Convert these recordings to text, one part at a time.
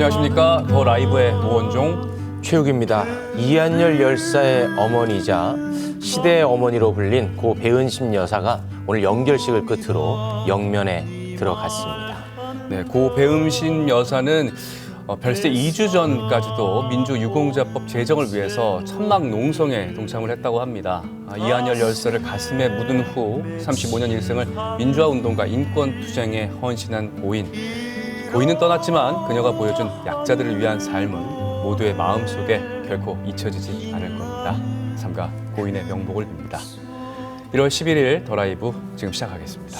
안녕하십니까. 더 라이브의 노원종 최욱입니다. 이한열 열사의 어머니이자 시대의 어머니로 불린 고 배은심 여사가 오늘 영결식을 끝으로 영면에 들어갔습니다. 네, 고 배은심 여사는 별세 2주 전까지도 민주유공자법 제정을 위해서 천막 농성에 동참을 했다고 합니다. 이한열 열사를 가슴에 묻은 후 35년 일생을 민주화운동과 인권투쟁에 헌신한 고인. 고인은 떠났지만 그녀가 보여준 약자들을 위한 삶은 모두의 마음속에 결코 잊혀지지 않을 겁니다. 삼가 고인의 명복을 빕니다. 1월 11일 더 라이브 지금 시작하겠습니다.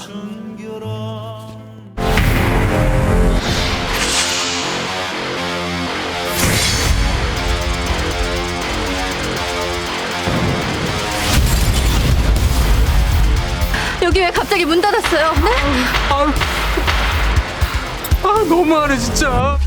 여기 왜 갑자기 문 닫았어요? 네? 너무하네 진짜.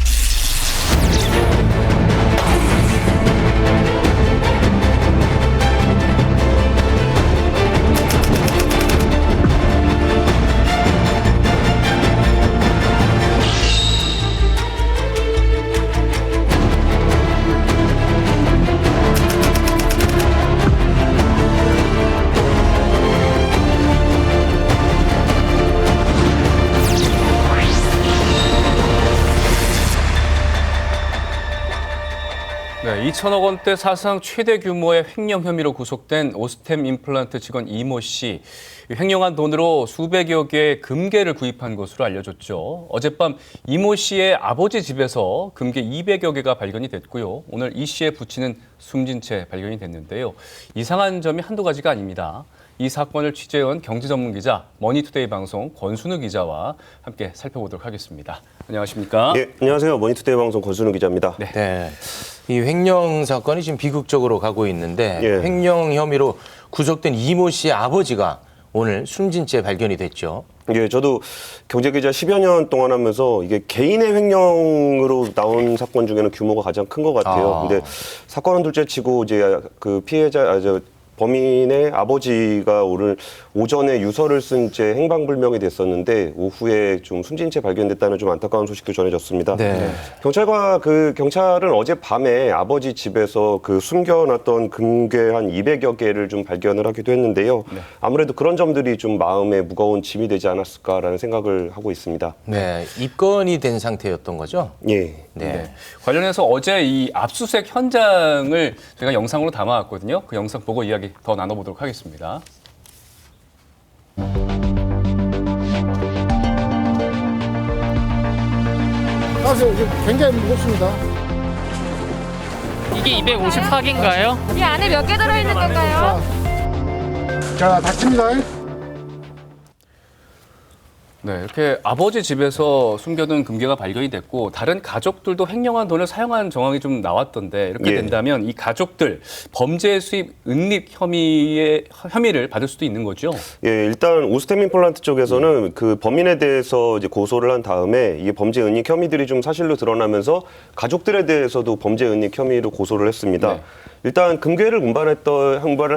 네, 2천억 원대 사상 최대 규모의 횡령 혐의로 구속된 오스템 임플란트 직원 이모 씨. 횡령한 돈으로 수백여 개의 금괴를 구입한 것으로 알려졌죠. 어젯밤 이모 씨의 아버지 집에서 금괴 200여 개가 발견이 됐고요. 오늘 이 씨의 부친은 숨진 채 발견이 됐는데요. 이상한 점이 한두 가지가 아닙니다. 이 사건을 취재해온 경제전문기자 머니투데이 방송 권순우 기자와 함께 살펴보도록 하겠습니다. 안녕하십니까? 네, 안녕하세요. 머니투데이 방송 권순우 기자입니다. 네. 이 횡령 사건이 지금 비극적으로 가고 있는데 예. 횡령 혐의로 구속된 이모 씨의 아버지가 오늘 숨진 채 발견이 됐죠. 예, 저도 경제기자 10여 년 동안 하면서 이게 개인의 횡령으로 나온 사건 중에는 규모가 가장 큰 것 같아요. 근데 사건은 둘째치고 이제 그 범인의 아버지가 오늘 오전에 유서를 쓴 채 행방불명이 됐었는데 오후에 좀 숨진 채 발견됐다는 좀 안타까운 소식도 전해졌습니다. 네. 경찰은 어젯밤에 아버지 집에서 그 숨겨놨던 금괴 한 200여 개를 좀 발견을 하기도 했는데요. 네. 아무래도 그런 점들이 좀 마음에 무거운 짐이 되지 않았을까라는 생각을 하고 있습니다. 네. 입건이 된 상태였던 거죠? 예. 네. 관련해서 어제 이 압수수색 현장을 저희가 영상으로 담아왔거든요. 그 영상 보고 이야기 더 나눠보도록 하겠습니다. 가세요. 지금 굉장히 무겁습니다. 이게 254개인가요? 이 안에 몇 개 들어있는 건가요? 자, 닫힙니다. 네, 이렇게 아버지 집에서 숨겨둔 금괴가 발견이 됐고 다른 가족들도 횡령한 돈을 사용한 정황이 좀 나왔던데 이렇게 예. 된다면 이 가족들 범죄 수입 은닉 혐의를 받을 수도 있는 거죠? 예, 일단 오스템 임플란트 쪽에서는 그 범인에 대해서 이제 고소를 한 다음에 이게 범죄 은닉 혐의들이 좀 사실로 드러나면서 가족들에 대해서도 범죄 은닉 혐의로 고소를 했습니다. 네. 일단 금괴를 운반을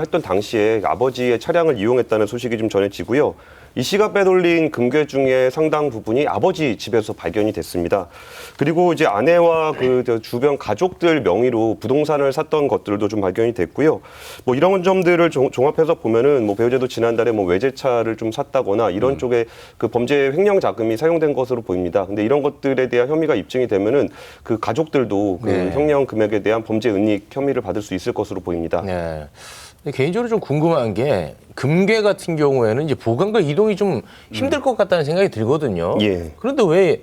했던 당시에 아버지의 차량을 이용했다는 소식이 좀 전해지고요. 이 씨가 빼돌린 금괴 중에 상당 부분이 아버지 집에서 발견이 됐습니다. 그리고 이제 아내와 그 주변 가족들 명의로 부동산을 샀던 것들도 좀 발견이 됐고요. 뭐 이런 점들을 종합해서 보면은 뭐 배우자도 지난달에 뭐 외제차를 좀 샀다거나 이런 쪽에 그 범죄 횡령 자금이 사용된 것으로 보입니다. 근데 이런 것들에 대한 혐의가 입증이 되면은 그 가족들도 그 네. 횡령 금액에 대한 범죄 은닉 혐의를 받을 수 있을 것으로 보입니다. 네. 근데 개인적으로 좀 궁금한 게 금괴 같은 경우에는 이제 보관과 이동이 좀 힘들 것 같다는 생각이 들거든요. 예. 그런데 왜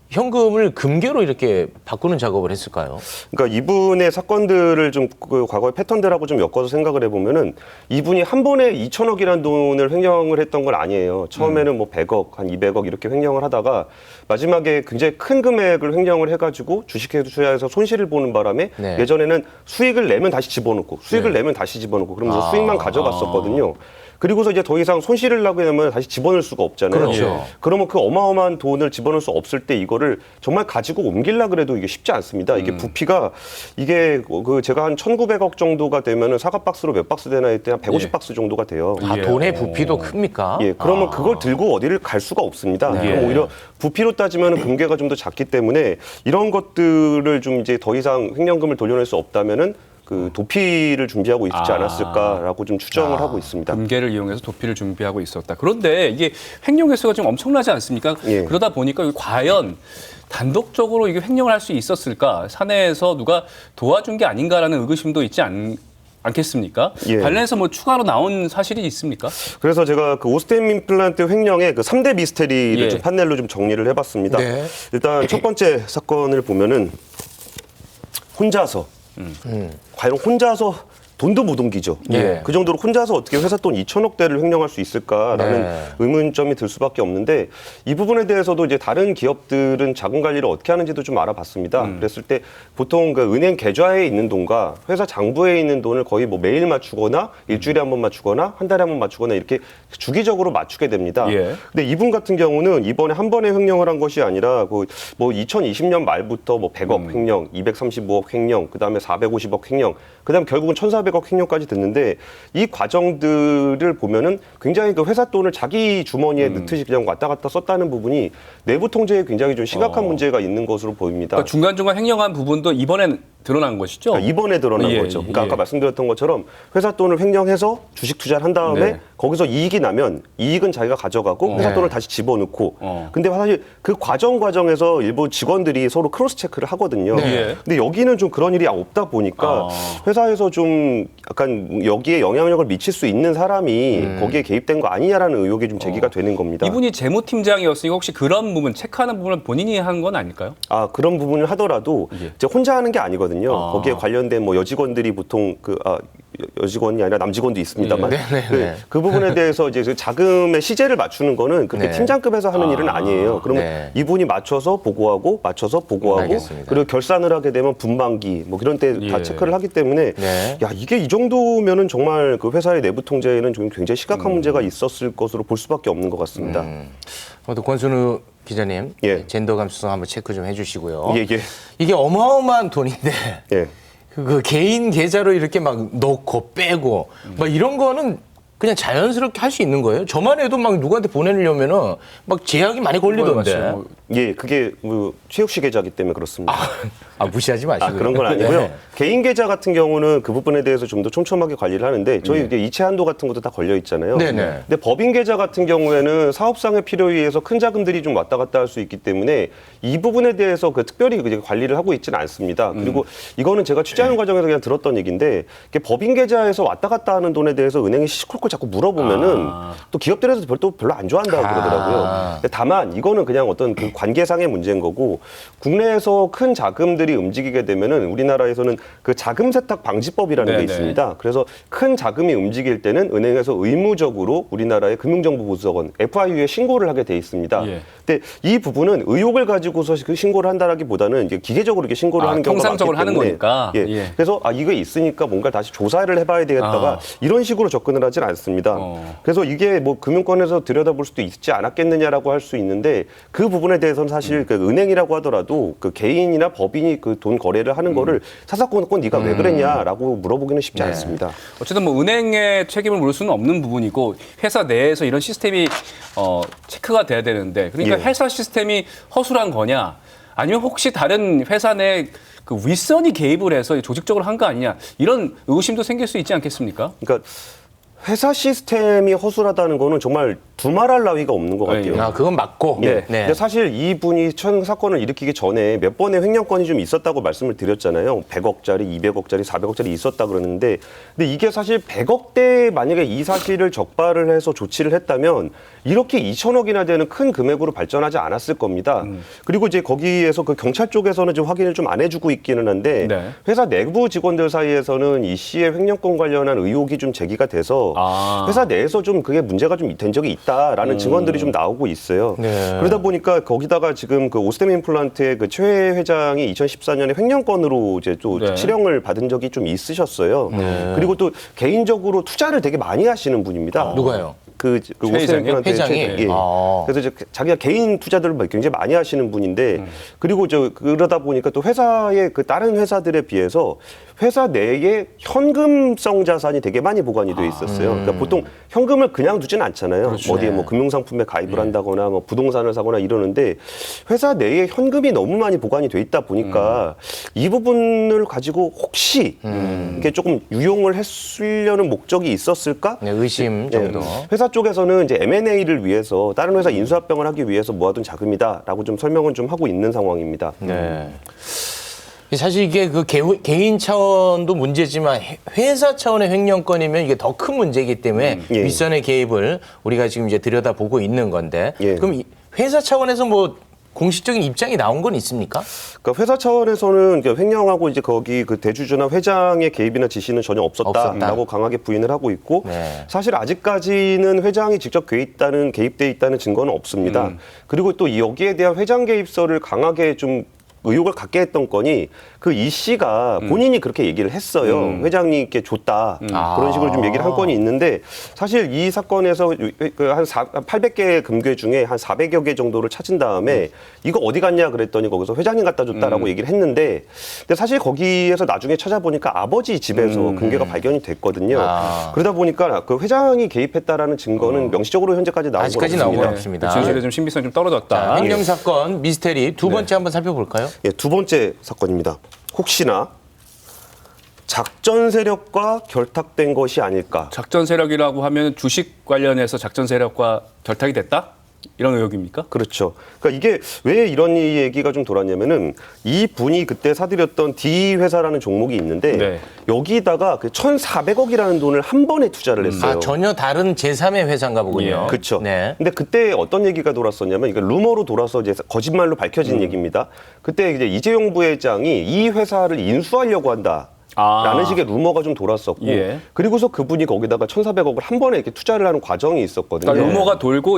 현금을 금괴로 이렇게 바꾸는 작업을 했을까요? 그러니까 이분의 사건들을 좀 그 과거의 패턴들하고 좀 엮어서 생각을 해보면은 이분이 한 번에 2천억이라는 돈을 횡령을 했던 건 아니에요. 처음에는 뭐 100억, 한 200억 이렇게 횡령을 하다가 마지막에 굉장히 큰 금액을 횡령을 해가지고 주식회 투자해서 손실을 보는 바람에 네. 예전에는 수익을 내면 다시 집어넣고 수익을 내면 다시 집어넣고 그러면서 수익만 가져갔었거든요. 그리고서 이제 더 이상 손실을 나게 되면 다시 집어넣을 수가 없잖아요. 그렇죠. 그러면 그 어마어마한 돈을 집어넣을 수 없을 때 이거를 정말 가지고 옮기려 그래도 이게 쉽지 않습니다. 이게 부피가 이게 그 제가 한 1,900억 정도가 되면은 사과 박스로 몇 박스 되나 했더니 한 150박스 정도가 돼요. 아, 돈의 부피도 큽니까? 예, 그러면 그걸 들고 어디를 갈 수가 없습니다. 네. 그럼 오히려 부피로 따지면 금괴가 좀 더 작기 때문에 이런 것들을 좀 이제 더 이상 횡령금을 돌려낼 수 없다면은 그 도피를 준비하고 있지 않았을까라고 좀 추정을 하고 있습니다. 금괴를 이용해서 도피를 준비하고 있었다. 그런데 이게 횡령 횟수가 좀 엄청나지 않습니까? 예. 그러다 보니까 과연 단독적으로 이게 횡령을 할 수 있었을까? 사내에서 누가 도와준 게 아닌가라는 의구심도 있지 않겠습니까? 예. 관련해서 뭐 추가로 나온 사실이 있습니까? 그래서 제가 그 오스템 임플란트 횡령의 그 3대 미스테리를 예. 좀 판넬로 좀 정리를 해봤습니다. 네. 일단 첫 번째 사건을 보면은 혼자서 과연 혼자서 돈도 못 옮기죠. 예. 그 정도로 혼자서 어떻게 회사 돈 2천억대를 횡령할 수 있을까라는 네. 의문점이 들 수밖에 없는데 이 부분에 대해서도 이제 다른 기업들은 자금 관리를 어떻게 하는지도 좀 알아봤습니다. 그랬을 때 보통 그 은행 계좌에 있는 돈과 회사 장부에 있는 돈을 거의 뭐 매일 맞추거나 일주일에 한 번 맞추거나 한 달에 한 번 맞추거나 이렇게 주기적으로 맞추게 됩니다. 예. 근데 이분 같은 경우는 이번에 한 번에 횡령을 한 것이 아니라 그 뭐 2020년 말부터 뭐 100억 횡령, 235억 횡령, 그다음에 450억 횡령, 그다음 결국은 1,400억 횡령까지 됐는데 이 과정들을 보면은 굉장히 그 회사 돈을 자기 주머니에 넣듯이 그냥 왔다 갔다 썼다는 부분이 내부 통제에 굉장히 좀 심각한 문제가 있는 것으로 보입니다. 그러니까 중간중간 횡령한 부분도 이번엔 드러난 것이죠? 그러니까 이번에 드러난 예, 거죠. 그러니까 예. 아까 말씀드렸던 것처럼 회사 돈을 횡령해서 주식 투자를 한 다음에 네. 거기서 이익이 나면 이익은 자기가 가져가고 회사 네. 돈을 다시 집어넣고 어. 근데 사실 그 과정에서 일부 직원들이 서로 크로스 체크를 하거든요. 네. 근데 여기는 좀 그런 일이 없다 보니까 회사에서 좀 약간 여기에 영향력을 미칠 수 있는 사람이 거기에 개입된 거 아니냐라는 의혹이 좀 제기가 되는 겁니다. 이분이 재무팀장이었으니까 혹시 그런 부분, 체크하는 부분을 본인이 한 건 아닐까요? 아, 그런 부분을 하더라도 예. 이제 혼자 하는 게 아니거든요. 아. 거기에 관련된 뭐 여직원들이 보통 여직원이 아니라 남직원도 있습니다만 예. 네, 네, 네. 그 부분에 대해서 이제 그 자금의 시제를 맞추는 거는 그렇게 네. 팀장급에서 하는 일은 아니에요. 그러면 네. 이분이 맞춰서 보고하고 알겠습니다. 그리고 결산을 하게 되면 분만기 뭐 이런 때 다 예. 체크를 하기 때문에 네. 야, 이게 이 정도면은 정말 그 회사의 내부 통제에는 좀 굉장히 심각한 문제가 있었을 것으로 볼 수밖에 없는 것 같습니다. 또 권순우 기자님, 예. 젠더 감수성 한번 체크 좀 해주시고요. 예, 예. 이게 어마어마한 돈인데 예. 그 개인 계좌로 이렇게 막 넣고 빼고 막 이런 거는 그냥 자연스럽게 할 수 있는 거예요? 저만 해도 막 누구한테 보내려면은 막 제약이 많이 걸리던데. 맞아요. 예, 그게 뭐 최욱 씨 계좌이기 때문에 그렇습니다. 무시하지 마시고. 아, 그런 건 아니고요. 네. 개인 계좌 같은 경우는 그 부분에 대해서 좀 더 촘촘하게 관리를 하는데 저희 이게 이체 한도 같은 것도 다 걸려 있잖아요. 네네. 근데 법인 계좌 같은 경우에는 사업상의 필요에 의해서 큰 자금들이 좀 왔다 갔다 할 수 있기 때문에 이 부분에 대해서 그 특별히 이제 관리를 하고 있지는 않습니다. 그리고 이거는 제가 취재하는 과정에서 그냥 들었던 얘기인데 이게 법인 계좌에서 왔다 갔다 하는 돈에 대해서 은행이 시시콜콜 자꾸 물어보면은 또 기업들에서 별로 안 좋아한다고 그러더라고요. 근데 다만 이거는 그냥 어떤 그 관계상의 문제인 거고 국내에서 큰 자금들이 움직이게 되면은 우리나라에서는 그 자금 세탁 방지법이라는 게 네네. 있습니다. 그래서 큰 자금이 움직일 때는 은행에서 의무적으로 우리나라의 금융정보보수원 FIU에 신고를 하게 돼 있습니다. 예. 근데 이 부분은 의혹을 가지고서 그 신고를 한다라기보다는 이제 기계적으로 이렇게 신고를 하는 경우가 많기 통상적으로 때문에 하는 거니까. 예. 예. 그래서 이거 있으니까 뭔가 다시 조사를 해봐야 되겠다가 이런 식으로 접근을 하진 않습니다. 그래서 이게 뭐 금융권에서 들여다볼 수도 있지 않았겠느냐라고 할 수 있는데 그 부분에 대해서는 사실 그 은행이라고 하더라도 그 개인이나 법인이 그 돈 거래를 하는 거를 사사건건 네가 왜 그랬냐라고 물어보기는 쉽지 네. 않습니다. 어쨌든 뭐 은행의 책임을 물을 수는 없는 부분이고 회사 내에서 이런 시스템이 체크가 돼야 되는데 그러니까 예. 회사 시스템이 허술한 거냐 아니면 혹시 다른 회사 내 그 윗선이 개입을 해서 조직적으로 한 거 아니냐 이런 의구심도 생길 수 있지 않겠습니까? 그러니까 회사 시스템이 허술하다는 거는 정말 두말할 나위가 없는 것 같아요. 아, 그건 맞고. 예. 네. 근데 사실 이분이 사건을 일으키기 전에 몇 번의 횡령건이 좀 있었다고 말씀을 드렸잖아요. 100억짜리, 200억짜리, 400억짜리 있었다 그러는데 근데 이게 사실 100억대 만약에 이 사실을 적발을 해서 조치를 했다면 이렇게 2천억이나 되는 큰 금액으로 발전하지 않았을 겁니다. 그리고 이제 거기에서 그 경찰 쪽에서는 좀 확인을 좀 안 해주고 있기는 한데 네. 회사 내부 직원들 사이에서는 이 씨의 횡령건 관련한 의혹이 좀 제기가 돼서 있어서 아. 회사 내에서 좀 그게 문제가 좀 된 적이 있다라는 증언들이 좀 나오고 있어요. 네. 그러다 보니까 거기다가 지금 그 오스템 임플란트의 그 최 회장이 2014년에 횡령건으로 이제 또 네. 실형을 받은 적이 좀 있으셨어요. 그리고 또 개인적으로 투자를 되게 많이 하시는 분입니다. 누가요? 그 최 회장이요? 회장이? 예. 아. 그래서 이제 자기가 개인 투자들을 굉장히 많이 하시는 분인데 그리고 그러다 보니까 또 회사의 그 다른 회사들에 비해서 회사 내에 현금성 자산이 되게 많이 보관이 돼 있었어요. 그러니까 보통 현금을 그냥 두진 않잖아요. 그렇죠. 어디에 뭐 금융상품에 가입을 한다거나 뭐 부동산을 사거나 이러는데 회사 내에 현금이 너무 많이 보관이 돼 있다 보니까 이 부분을 가지고 혹시 이게 조금 유용을 했으려는 목적이 있었을까? 네, 의심 정도. 회사 쪽에서는 이제 M&A를 위해서 다른 회사 인수합병을 하기 위해서 모아둔 자금이다라고 좀 설명은 좀 하고 있는 상황입니다. 네. 사실 이게 그 개인 차원도 문제지만 회사 차원의 횡령건이면 이게 더 큰 문제이기 때문에 예. 윗선의 개입을 우리가 지금 이제 들여다보고 있는 건데 예. 그럼 이 회사 차원에서 뭐 공식적인 입장이 나온 건 있습니까? 그러니까 회사 차원에서는 횡령하고 이제 거기 그 대주주나 회장의 개입이나 지시는 전혀 없었다라고 없었다. 강하게 부인을 하고 있고 네. 사실 아직까지는 회장이 직접 개입돼 있다는 증거는 없습니다. 그리고 또 여기에 대한 회장 개입설을 강하게 좀 의혹을 갖게 했던 건이 그 이 씨가 본인이 그렇게 얘기를 했어요. 회장님께 줬다. 그런 식으로 좀 얘기를 한 건이 있는데 사실 이 사건에서 한 800개의 금괴 중에 한 400여 개 정도를 찾은 다음에 이거 어디 갔냐 그랬더니 거기서 회장님 갖다 줬다라고 얘기를 했는데 근데 사실 거기에서 나중에 찾아보니까 아버지 집에서 금괴가 발견이 됐거든요. 아. 그러다 보니까 그 회장이 개입했다라는 증거는 명시적으로 현재까지 나온 건 아직까지 나온 건 없습니다. 없습니다. 진실에 좀 신빙성이 좀 떨어졌다. 자, 횡령 사건 미스테리 두 번째 한번 살펴볼까요? 예, 두 번째 사건입니다. 혹시나 작전 세력과 결탁된 것이 아닐까? 작전 세력이라고 하면 주식 관련해서 작전 세력과 결탁이 됐다? 이런 의혹입니까? 그렇죠. 그러니까 이게 왜 이런 얘기가 좀 돌았냐면은 이 분이 그때 사들였던 D 회사라는 종목이 있는데 네. 여기다가 그 1,400억이라는 돈을 한 번에 투자를 했어요. 아, 전혀 다른 제3의 회사인가 보군요. 예. 그렇죠. 네. 근데 그때 어떤 얘기가 돌았었냐면 이게 루머로 돌아서 이제 거짓말로 밝혀진 얘기입니다. 그때 이제 이재용 부회장이 이 회사를 인수하려고 한다. 라는 식의 루머가 좀 돌았었고 예. 그리고서 그분이 거기다가 1,400억을 한 번에 이렇게 투자를 하는 과정이 있었거든요. 그러니까 루머가 돌고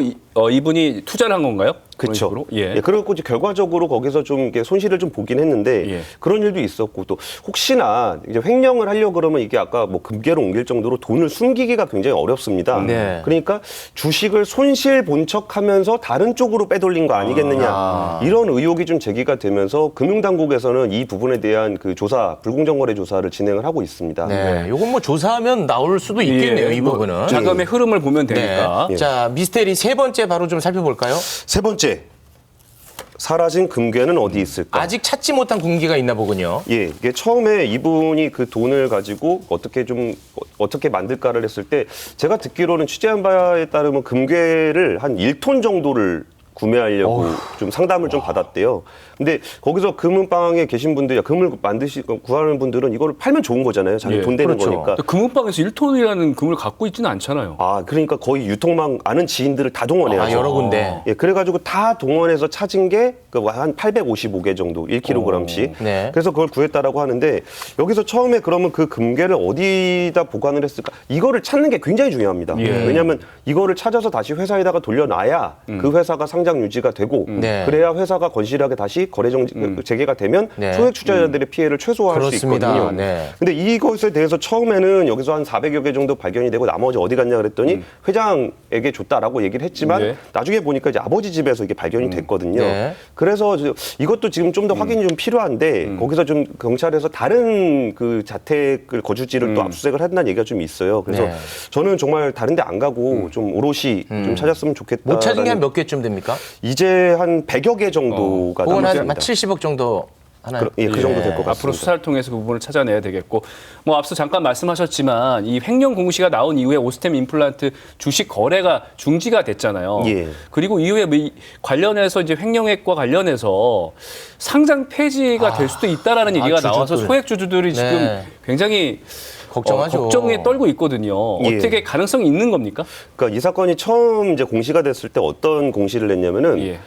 이분이 투자를 한 건가요? 그런 그렇죠. 식으로? 예. 예, 그래갖고 이제 결과적으로 거기서 좀 이렇게 손실을 좀 보긴 했는데 예. 그런 일도 있었고 또 혹시나 이제 횡령을 하려고 그러면 이게 아까 뭐 금괴로 옮길 정도로 돈을 숨기기가 굉장히 어렵습니다. 네. 그러니까 주식을 손실 본 척하면서 다른 쪽으로 빼돌린 거 아니겠느냐 이런 의혹이 좀 제기가 되면서 금융당국에서는 이 부분에 대한 그 조사 불공정거래 조사를 진행을 하고 있습니다. 네. 요건 뭐 조사하면 나올 수도 있겠네요, 이 뭐 부분은. 자금의 흐름을 보면 되니까. 네. 자, 미스테리 세 번째 바로 좀 살펴볼까요? 세 번째 사라진 금괴는 어디 있을까? 아직 찾지 못한 군기가 있나 보군요. 예, 이게 처음에 이분이 그 돈을 가지고 어떻게 만들까를 했을 때 제가 듣기로는 취재한 바에 따르면 금괴를 한 1톤 정도를 구매하려고 좀 상담을 좀 받았대요. 근데 거기서 금은방에 계신 분들이 금을 구하는 분들은 이거를 팔면 좋은 거잖아요. 자기 예, 돈 되는 그렇죠. 거니까. 금은방에서 1톤이라는 금을 갖고 있지는 않잖아요. 아, 그러니까 거의 유통망 아는 지인들을 다 동원해야죠. 아, 여러 군데. 예, 그래가지고 다 동원해서 찾은 게 한 855개 정도, 1kg씩. 네. 그래서 그걸 구했다라고 하는데 여기서 처음에 그러면 그 금괴를 어디다 보관을 했을까? 이거를 찾는 게 굉장히 중요합니다. 예. 왜냐하면 이거를 찾아서 다시 회사에다가 돌려놔야 그 회사가 상장 유지가 되고 네. 그래야 회사가 건실하게 다시 거래 재개가 되면 네. 소액 투자자들의 피해를 최소화할 그렇습니다. 수 있거든요. 네. 근데 이것에 대해서 처음에는 여기서 한 400여 개 정도 발견이 되고 나머지 어디 갔냐 그랬더니 회장에게 줬다라고 얘기를 했지만 네. 나중에 보니까 이제 아버지 집에서 이게 발견이 됐거든요. 네. 그래서 이것도 지금 좀 더 확인이 좀 필요한데 거기서 좀 경찰에서 다른 그 자택을 거주지를 또 압수수색을 한다는 얘기가 좀 있어요. 그래서 네. 저는 정말 다른 데 안 가고 좀 오롯이 좀 찾았으면 좋겠다. 못 찾은 게 한 몇 개쯤 됩니까? 이제 한 100여 개 정도가 그건 한 남았습니다. 70억 정도 하나요? 그 정도 될 것 같습니다. 앞으로 수사를 통해서 그 부분을 찾아내야 되겠고, 뭐 앞서 잠깐 말씀하셨지만 이 횡령 공시가 나온 이후에 오스템 임플란트 주식 거래가 중지가 됐잖아요. 예. 그리고 이후에 뭐 관련해서 이제 횡령액과 관련해서 상장 폐지가 될 수도 있다라는 얘기가 나와서 주주들. 소액 주주들이 지금 네. 굉장히 걱정하죠. 걱정에 떨고 있거든요. 예. 어떻게 가능성이 있는 겁니까? 그러니까 이 사건이 처음 이제 공시가 됐을 때 어떤 공시를 냈냐면은 예.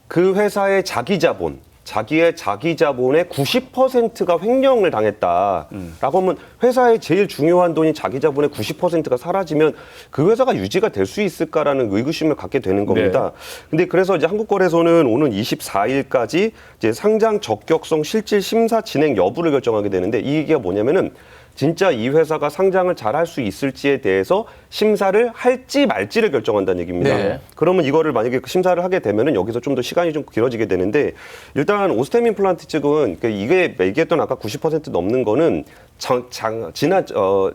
그 회사의 자기 자본 자기의 자기 자본의 90%가 횡령을 당했다라고 하면 회사의 제일 중요한 돈인 자기 자본의 90%가 사라지면 그 회사가 유지가 될 수 있을까라는 의구심을 갖게 되는 겁니다. 근데 그래서 이제 한국거래소는 오는 24일까지 이제 상장 적격성 실질 심사 진행 여부를 결정하게 되는데 이 얘기가 뭐냐면은 진짜 이 회사가 상장을 잘 할 수 있을지에 대해서 심사를 할지 말지를 결정한다는 얘기입니다. 네. 그러면 이거를 만약에 심사를 하게 되면은 여기서 좀 더 시간이 좀 길어지게 되는데 일단 오스템 임플란트 측은 이게 얘기했던 아까 90% 넘는 거는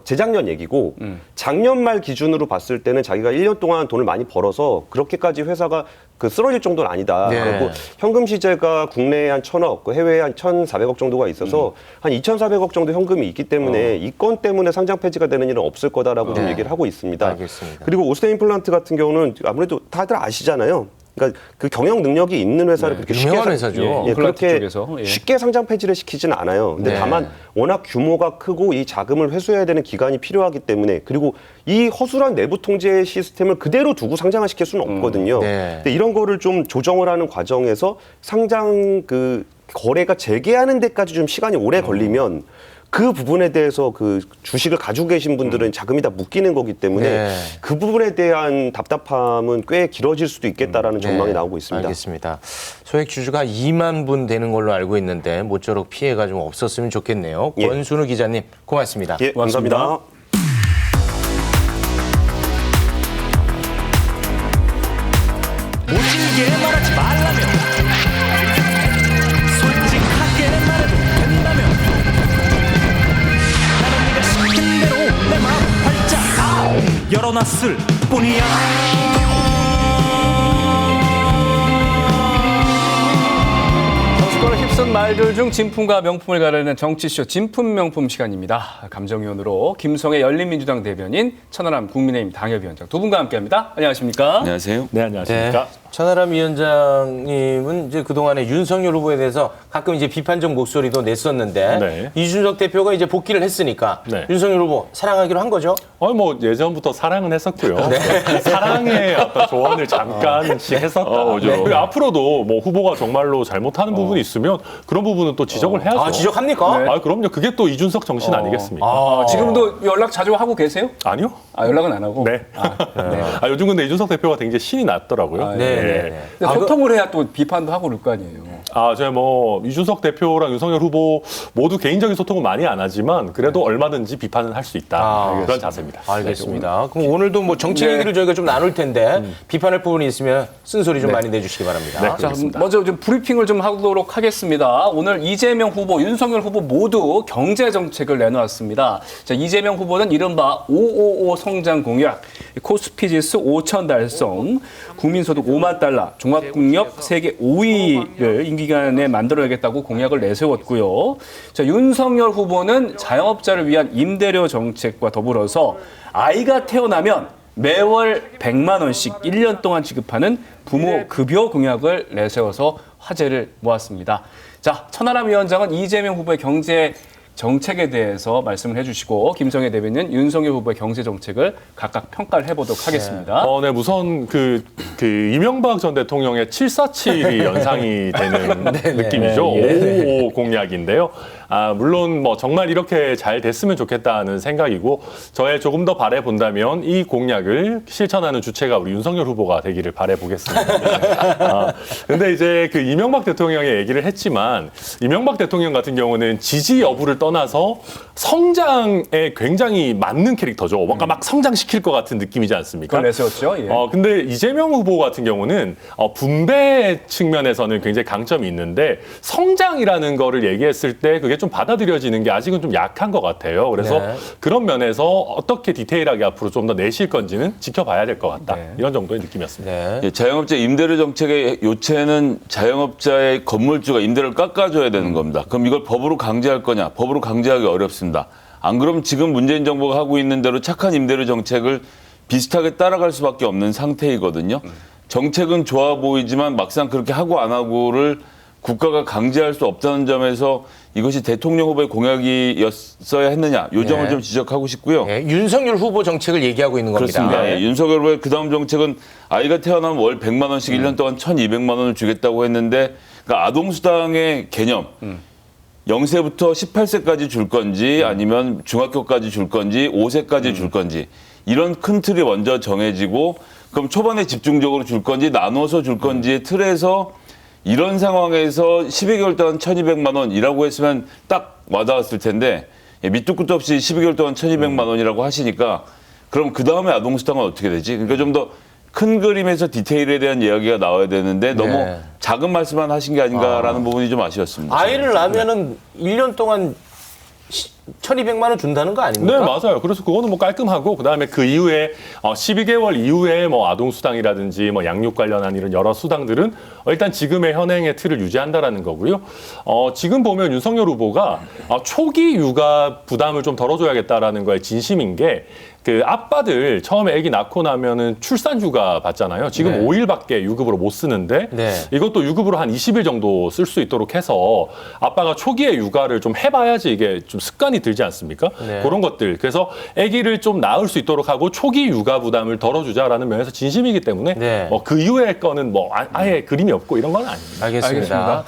재작년 얘기고 작년 말 기준으로 봤을 때는 자기가 1년 동안 돈을 많이 벌어서 그렇게까지 회사가 쓰러질 정도는 아니다. 네. 그리고 현금 시재가 국내에 한 1,000억, 해외에 한 1,400억 정도가 있어서 한 2,400억 정도 현금이 있기 때문에 이 건 때문에 상장 폐지가 되는 일은 없을 거다라고 좀 얘기를 하고 있습니다. 알겠습니다. 그리고 오스템 임플란트 같은 경우는 아무래도 다들 아시잖아요. 그러니까 그 경영 능력이 있는 회사를 그렇게 쉽게 유명한 회사죠. 예, 임플란트 그렇게 쪽에서. 예. 쉽게 상장 폐지를 시키지는 않아요. 근데 네. 다만 워낙 규모가 크고 이 자금을 회수해야 되는 기간이 필요하기 때문에 그리고 이 허술한 내부 통제 시스템을 그대로 두고 상장을 시킬 수는 없거든요. 네. 근데 이런 거를 좀 조정을 하는 과정에서 상장 거래가 재개하는 데까지 좀 시간이 오래 걸리면 그 부분에 대해서 주식을 가지고 계신 분들은 자금이 다 묶이는 거기 때문에 네. 그 부분에 대한 답답함은 꽤 길어질 수도 있겠다라는 전망이 나오고 있습니다. 알겠습니다. 소액 주주가 2만 분 되는 걸로 알고 있는데 모쪼록 피해가 좀 없었으면 좋겠네요. 예. 권순우 기자님 고맙습니다. 예, 고맙습니다. 감사합니다. 모질게 말하지 말라며 솔직하게 말해도 된다며 나는 네가 시킨 대로 내 마음 활짝 열어놨을 뿐이야. 정치권을 휩쓴 말들 중 진품과 명품을 가르는 정치쇼 진품 명품 시간입니다. 감정위원으로 김성애 열린민주당 대변인, 천하람 국민의힘 당협위원장 두 분과 함께합니다. 안녕하십니까? 안녕하세요. 네, 안녕하십니까. 네. 천하람 위원장님은 이제 그동안에 윤석열 후보에 대해서 가끔 이제 비판적 목소리도 냈었는데 네. 이준석 대표가 이제 복귀를 했으니까 네. 윤석열 후보 사랑하기로 한 거죠? 뭐 예전부터 사랑은 했었고요. 사랑의 어떤 조언을 잠깐씩 했었다. 그리고 앞으로도 뭐 후보가 정말로 잘못하는 부분이 있으면 그런 부분은 또 지적을 해야죠. 아, 지적합니까? 아, 그럼요. 그게 또 이준석 정신 아니겠습니까? 지금도 연락 자주 하고 계세요? 아니요. 연락은 안 하고? 네. 요즘 근데 이준석 대표가 굉장히 신이 났더라고요. 네. 근데 소통을 해야 또 비판도 하고 그럴 거 아니에요. 제가 뭐 이준석 대표랑 윤석열 후보 모두 개인적인 소통은 많이 안 하지만 그래도 얼마든지 비판은 할 수 있다. 그런 자세입니다. 알겠습니다. 그럼 오늘도 뭐 정책 얘기를 저희가 좀 나눌 텐데 비판할 부분이 있으면 쓴소리 좀 많이 내주시기 바랍니다. 자, 먼저 좀 브리핑을 좀 하도록 하겠습니다. 오늘 이재명 후보, 윤석열 후보 모두 경제 정책을 내놓았습니다. 자, 이재명 후보는 이른바 555 성장 공약, 코스피 지수 5천 달성, 국민소득 5만 달러, 종합국력 세계 5위를 임기간에 만들어야겠다고 공약을 내세웠고요. 자, 윤석열 후보는 자영업자를 위한 임대료 정책과 더불어서 아이가 태어나면 매월 100만 원씩 1년 동안 지급하는 부모 급여 공약을 내세워서 화제를 모았습니다. 자, 천하람 위원장은 이재명 후보의 경제 정책에 대해서 말씀을 해주시고 김성애 대변인, 윤석열 후보의 경제 정책을 각각 평가를 해보도록 하겠습니다. 네, 우선 이명박 전 대통령의 747이 연상이 되는 느낌이죠. 555 공약인데요. 물론 뭐 정말 이렇게 잘 됐으면 좋겠다는 생각이고 저의 조금 더 바라본다면 이 공약을 실천하는 주체가 우리 윤석열 후보가 되기를 바라보겠습니다. 근데 이제 이명박 대통령의 얘기를 했지만 이명박 대통령 같은 경우는 지지 여부를 떠나서 성장에 굉장히 맞는 캐릭터죠. 뭔가 막 성장시킬 것 같은 느낌이지 않습니까? 그걸 내세웠죠. 예. 근데 이재명 후보 같은 경우는 분배 측면에서는 굉장히 강점이 있는데 성장이라는 거를 얘기했을 때 그게 좀 받아들여지는 게 아직은 좀 약한 것 같아요. 그래서 그런 면에서 어떻게 디테일하게 앞으로 좀 더 내실 건지는 지켜봐야 될 것 같다. 이런 정도의 느낌이었습니다. 예, 자영업자 임대료 정책의 요체는 자영업자의 건물주가 임대료를 깎아줘야 되는 겁니다. 그럼 이걸 법으로 강제할 거냐? 법으로 강제하기 어렵습니다. 안 그러면 지금 문재인 정부가 하고 있는 대로 착한 임대료 정책을 비슷하게 따라갈 수밖에 없는 상태이거든요. 정책은 좋아 보이지만 막상 그렇게 하고 안 하고를 국가가 강제할 수 없다는 점에서 이것이 대통령 후보의 공약이었어야 했느냐 요 점을 네. 좀 지적하고 싶고요. 예, 윤석열 후보 정책을 얘기하고 있는 겁니다. 그렇습니다. 예, 윤석열 후보의 그다음 정책은 아이가 태어나면 월 100만 원씩 1년 동안 1,200만 원을 주겠다고 했는데 그러니까 아동수당의 개념 0세부터 18세까지 줄 건지 아니면 중학교까지 줄 건지 5세까지 줄 건지 이런 큰 틀이 먼저 정해지고 그럼 초반에 집중적으로 줄 건지 나눠서 줄 건지의 틀에서 이런 상황에서 12개월 동안 1,200만 원이라고 했으면 딱 와닿았을 텐데 밑도 끝도 없이 12개월 동안 1,200만 원이라고 하시니까 그럼 그 다음에 아동수당은 어떻게 되지? 그러니까 좀 더 큰 그림에서 디테일에 대한 이야기가 나와야 되는데 너무 네. 작은 말씀만 하신 게 아닌가라는 부분이 좀 아쉬웠습니다. 아이를 낳으면은 1년 동안 1,200만 원 준다는 거 아닙니까? 네, 맞아요. 그래서 그거는 뭐 깔끔하고 그다음에 그 이후에 12개월 이후에 뭐 아동 수당이라든지 뭐 양육 관련한 이런 여러 수당들은 일단 지금의 현행의 틀을 유지한다라는 거고요. 지금 보면 윤석열 후보가 초기 육아 부담을 좀 덜어줘야겠다라는 거에 진심인 게 그 아빠들 처음에 아기 낳고 나면은 출산 휴가 받잖아요. 지금 네. 5일밖에 유급으로 못 쓰는데 네. 이것도 유급으로 한 20일 정도 쓸 수 있도록 해서 아빠가 초기에 육아를 좀 해봐야지 이게 좀 습관이 들지 않습니까? 네. 그런 것들. 그래서 아기를 좀 낳을 수 있도록 하고 초기 육아 부담을 덜어주자라는 면에서 진심이기 때문에 네. 그 이후의 거는 뭐 아예 그림이 없고 이런 건 아닙니다. 알겠습니다.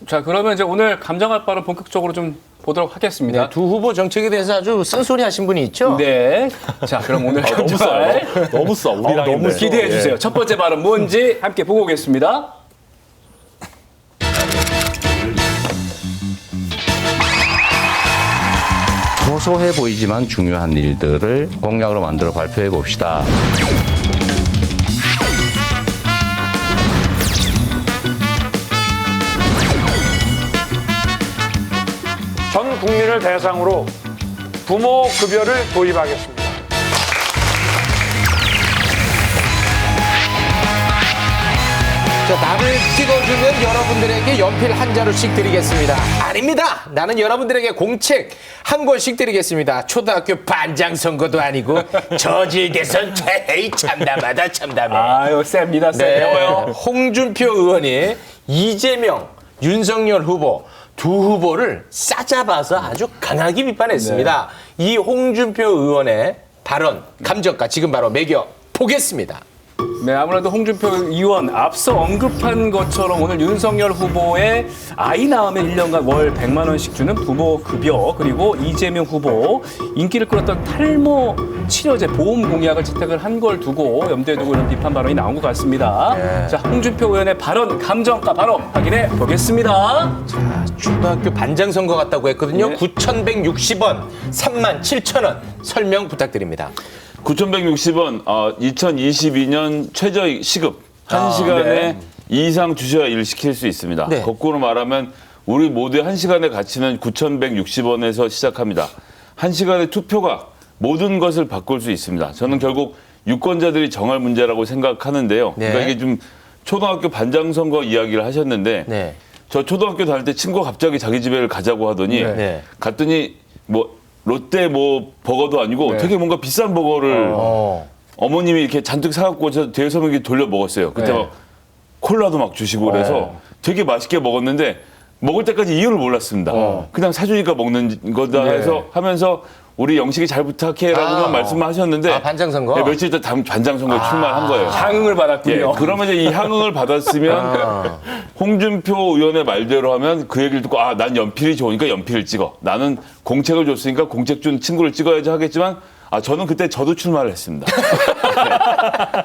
자, 그러면 이제 오늘 감정할 바를 본격적으로 좀 보도록 하겠습니다. 네, 두 후보 정책에 대해서 아주 쓴소리 하신 분이 있죠? 네. 자, 그럼 오늘 너무 감정할 써. 너무 써. 우리랑 너무 기대해 주세요. 첫 번째 발은 뭔지 함께 보고 오겠습니다. 소소해 보이지만 중요한 일들을 공약으로 만들어 발표해 봅시다. 전 국민을 대상으로 부모 급여를 도입하겠습니다. 자, 나를 찍어주면 여러분들에게 연필 한 자루씩 드리겠습니다. 아닙니다. 나는 여러분들에게 공책 한 권씩 드리겠습니다. 초등학교 반장 선거도 아니고 저질 대선 에이 참담하다 참담해. 아유, 셉니다. 세요. 네. 홍준표 의원이 이재명, 윤석열 후보 두 후보를 싸잡아서 아주 강하게 비판했습니다. 이 홍준표 의원의 발언, 감정가 지금 바로 매겨 보겠습니다. 네, 아무래도 홍준표 의원 앞서 언급한 것처럼 오늘 윤석열 후보의 아이 낳으면 1년간 월 100만 원씩 주는 부모 급여, 그리고 이재명 후보 인기를 끌었던 탈모 치료제 보험 공약을 채택을 한 걸 두고 염두에 두고 이런 비판 발언이 나온 것 같습니다. 자, 홍준표 의원의 발언 감정가 바로 확인해 보겠습니다. 초등학교 반장 선거 같다고 했거든요. 네. 9,160원, 37,000원 설명 부탁드립니다. 9,160원 2022년 최저 시급 한 시간에 네. 이상 주셔야 일 시킬 수 있습니다. 네. 거꾸로 말하면 우리 모두의 한 시간의 가치는 9,160원에서 시작합니다. 한 시간의 투표가 모든 것을 바꿀 수 있습니다. 저는 결국 유권자들이 정할 문제라고 생각하는데요. 네. 그러니까 이게 좀 초등학교 반장 선거 이야기를 하셨는데 네. 저 초등학교 다닐 때 친구가 갑자기 자기 집에 가자고 하더니 네. 갔더니 뭐 롯데 뭐 버거도 아니고 네. 되게 뭔가 비싼 버거를 어. 어머님이 이렇게 잔뜩 사갖고 저 뒤에 서면 이렇게 돌려 먹었어요. 그때 네. 막 콜라도 막 주시고 그래서 되게 맛있게 먹었는데 먹을 때까지 이유를 몰랐습니다. 그냥 사주니까 먹는 거다 네. 해서 하면서 우리 영식이 잘 부탁해라고만 말씀만 하셨는데 반장 선거? 네, 며칠 있다 반장 선거에 출마한 거예요. 향응을 받았군요. 예, 그러면 이제 이 향응을 받았으면 홍준표 의원의 말대로 하면 그 얘기를 듣고 난 연필이 좋으니까 연필을 찍어. 나는 공책을 줬으니까 공책 준 친구를 찍어야지 하겠지만 저는 그때 저도 출마를 했습니다.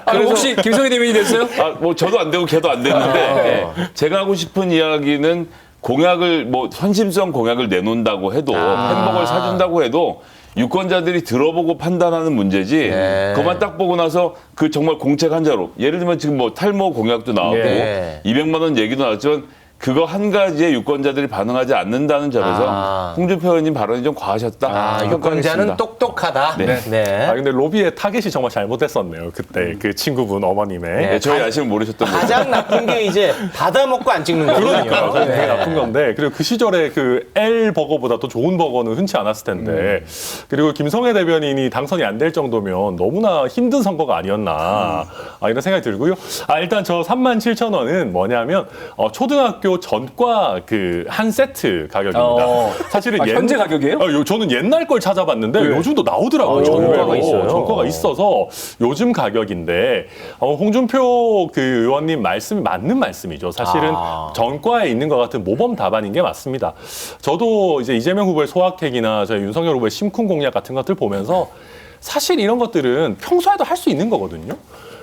그래서 혹시 김성희 대변인 됐어요? 뭐 저도 안 되고 걔도 안 됐는데 제가 하고 싶은 이야기는 공약을 뭐 선심성 공약을 내놓는다고 해도 햄버거를 사준다고 해도 유권자들이 들어보고 판단하는 문제지 그것만 딱 보고 나서 그 정말 공책 한 자로 예를 들면 지금 뭐 탈모 공약도 나왔고 네. 200만 원 얘기도 나왔지만 그거 한 가지에 유권자들이 반응하지 않는다는 점에서 홍준표 의원님 발언이 좀 과하셨다. 유권자는 똑똑하다. 네. 근데 로비의 타겟이 정말 잘못됐었네요. 그때 그 친구분 어머님의. 네, 저희 아시면 모르셨던 거죠. 가장 나쁜 게 이제 받아먹고 안 찍는 거거든요. 그러니까요. 되게 나쁜 건데. 그리고 그 시절에 그 L 버거보다 더 좋은 버거는 흔치 않았을 텐데. 그리고 김성애 대변인이 당선이 안 될 정도면 너무나 힘든 선거가 아니었나. 이런 생각이 들고요. 일단 저 37,000원은 뭐냐면 초등학교 홍준표 전과 그 한 세트 가격입니다. 사실은 현재 가격이에요? 저는 옛날 걸 찾아봤는데 네. 요즘도 나오더라고요. 전과가 있어요. 전과가 있어서 요즘 가격인데 홍준표 그 의원님 말씀이 맞는 말씀이죠. 사실은 전과에 있는 것 같은 모범 답안인 게 맞습니다. 저도 이제 이재명 후보의 소확행이나 저희 윤석열 후보의 심쿵 공약 같은 것들 보면서 사실 이런 것들은 평소에도 할 수 있는 거거든요.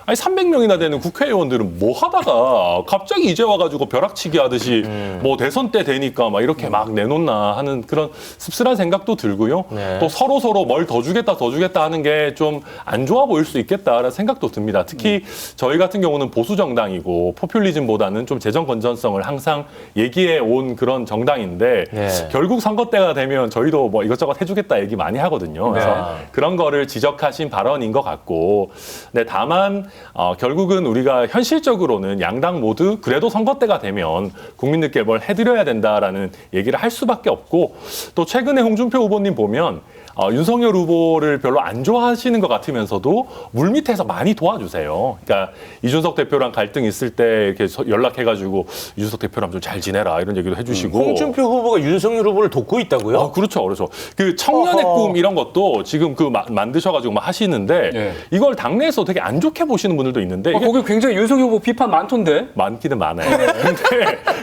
아니 300명이나 되는 국회의원들은 뭐 하다가 갑자기 이제 와가지고 벼락치기 하듯이 뭐 대선 때 되니까 막 이렇게 막 내놓나 하는 그런 씁쓸한 생각도 들고요. 네. 또 서로 뭘 더 주겠다 하는 게 좀 안 좋아 보일 수 있겠다라는 생각도 듭니다. 특히 저희 같은 경우는 보수 정당이고 포퓰리즘보다는 좀 재정 건전성을 항상 얘기해 온 그런 정당인데 네. 결국 선거 때가 되면 저희도 뭐 이것저것 해주겠다 얘기 많이 하거든요. 그래서 그런 거를 지적하신 발언인 것 같고, 네, 다만 결국은 우리가 현실적으로는 양당 모두 그래도 선거 때가 되면 국민들께 뭘 해드려야 된다라는 얘기를 할 수밖에 없고, 또 최근에 홍준표 후보님 보면 윤석열 후보를 별로 안 좋아하시는 것 같으면서도 물밑에서 많이 도와주세요. 그러니까 이준석 대표랑 갈등 있을 때 이렇게 연락해가지고 이준석 대표랑 좀 잘 지내라 이런 얘기도 해주시고. 홍준표 후보가 윤석열 후보를 돕고 있다고요? 그렇죠, 그렇죠. 그 청년의 꿈 이런 것도 지금 그 만드셔가지고 막 하시는데 네. 이걸 당내에서 되게 안 좋게 보시는 분들도 있는데 이게 거기 굉장히 윤석열 후보 비판 많던데. 많기는 많아요.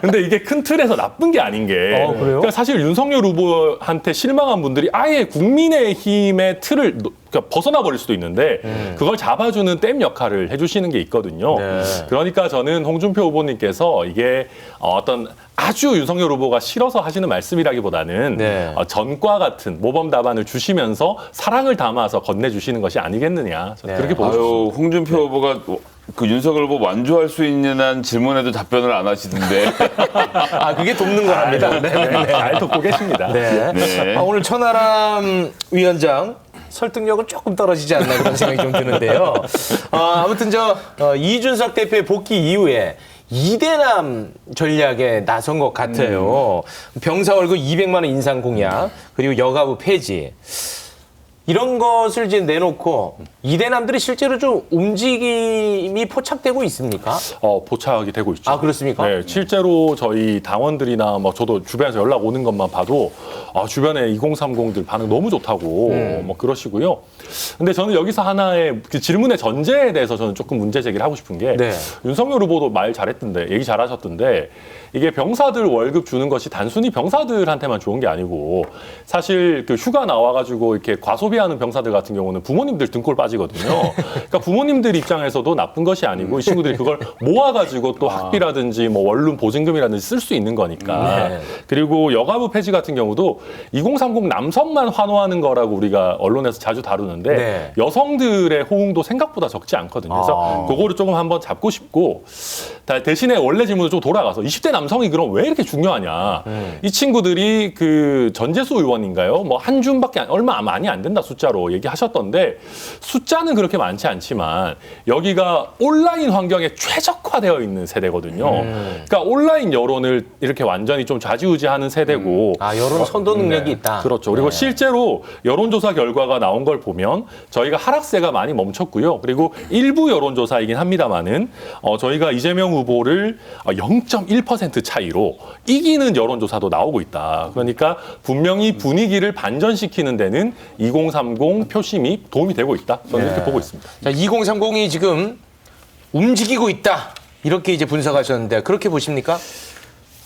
근데 이게 큰 틀에서 나쁜 게 아닌 게 그래요? 그러니까 사실 윤석열 후보한테 실망한 분들이 아예 국민의힘의 틀을 그러니까 벗어나 버릴 수도 있는데 그걸 잡아주는 댐 역할을 해주시는 게 있거든요. 네. 그러니까 저는 홍준표 후보님께서 이게 어떤 아주 윤석열 후보가 싫어서 하시는 말씀이라기보다는 네. 전과 같은 모범 답안을 주시면서 사랑을 담아서 건네주시는 것이 아니겠느냐. 저는 그렇게 보고 싶습니다. 아유, 홍준표 후보가 그 윤석열 후보 완주할 수 있는 한 질문에도 답변을 안 하시던데. 그게 돕는 거랍니다. 잘 돕고 계십니다. 네. 네. 오늘 천하람 위원장 설득력은 조금 떨어지지 않나 그런 생각이 좀 드는데요. 아무튼 이준석 대표의 복귀 이후에 이대남 전략에 나선 것 같아요. 병사 월급 200만 원 인상 공약, 그리고 여가부 폐지. 이런 것을 이제 내놓고 이대남들이 실제로 좀 움직임이 포착되고 있습니까? 포착이 되고 있죠. 그렇습니까? 네, 실제로 저희 당원들이나 뭐 저도 주변에서 연락 오는 것만 봐도 주변에 2030들 반응 너무 좋다고 뭐 그러시고요. 근데 저는 여기서 하나의 그 질문의 전제에 대해서 저는 조금 문제 제기를 하고 싶은 게 네. 윤석열 후보도 말 잘했던데 얘기 잘하셨던데 이게 병사들 월급 주는 것이 단순히 병사들한테만 좋은 게 아니고 사실 그 휴가 나와가지고 이렇게 과소비하는 병사들 같은 경우는 부모님들 등골 빠지거든요. 그러니까 부모님들 입장에서도 나쁜 것이 아니고 이 친구들이 그걸 모아가지고 또 학비라든지 뭐 원룸 보증금이라든지 쓸 수 있는 거니까. 네. 그리고 여가부 폐지 같은 경우도 2030 남성만 환호하는 거라고 우리가 언론에서 자주 다루는데 네. 여성들의 호응도 생각보다 적지 않거든요. 그래서 그거를 조금 한번 잡고 싶고 대신에 원래 질문으로 좀 돌아가서 20대 남성이 그럼 왜 이렇게 중요하냐. 이 친구들이 그 전재수 의원인가요? 뭐 한 줌밖에 얼마 많이 안 된다 숫자로 얘기하셨던데 숫자는 그렇게 많지 않지만 여기가 온라인 환경에 최적화되어 있는 세대거든요. 그러니까 온라인 여론을 이렇게 완전히 좀 좌지우지하는 세대고 여론 선도 능력이 있다. 그렇죠. 그리고 실제로 여론조사 결과가 나온 걸 보면 저희가 하락세가 많이 멈췄고요. 그리고 일부 여론조사이긴 합니다만은 저희가 이재명 후보를 0.1% 차이로 이기는 여론조사도 나오고 있다. 그러니까 분명히 분위기를 반전시키는 데는 2030 표심이 도움이 되고 있다. 저는 이렇게 보고 있습니다. 자, 2030이 지금 움직이고 있다. 이렇게 이제 분석하셨는데 그렇게 보십니까?